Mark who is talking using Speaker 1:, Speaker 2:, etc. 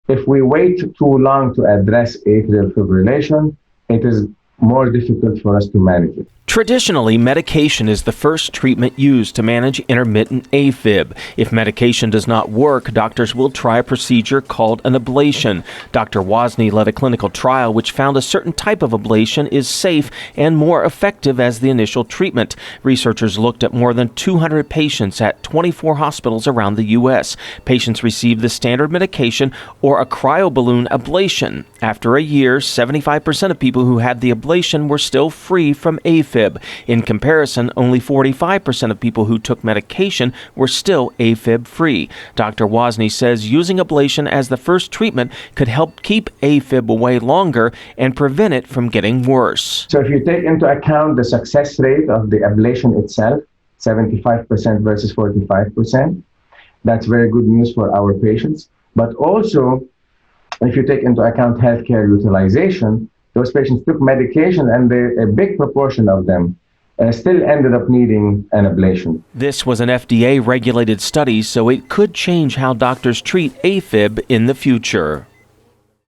Speaker 1: If we wait too long to address atrial fibrillation, it is more difficult for us to manage it.
Speaker 2: Traditionally, medication is the first treatment used to manage intermittent A-fib. If medication does not work, doctors will try a procedure called an ablation. Dr. Wazni led a clinical trial which found a certain type of ablation is safe and more effective as the initial treatment. Researchers looked at more than 200 patients at 24 hospitals around the U.S. Patients received the standard medication or a cryoballoon ablation. After a year, 75% of people who had the ablation were still free from A-fib. In comparison, only 45% of people who took medication were still A-fib free. Dr. Wazni says using ablation as the first treatment could help keep A-fib away longer and prevent it from getting worse.
Speaker 1: So if you take into account the success rate of the ablation itself, 75% versus 45%, that's very good news for our patients. But also, if you take into account healthcare utilization, those patients took medication and a big proportion of them still ended up needing an ablation.
Speaker 2: This was an FDA-regulated study, so it could change how doctors treat A-fib in the future.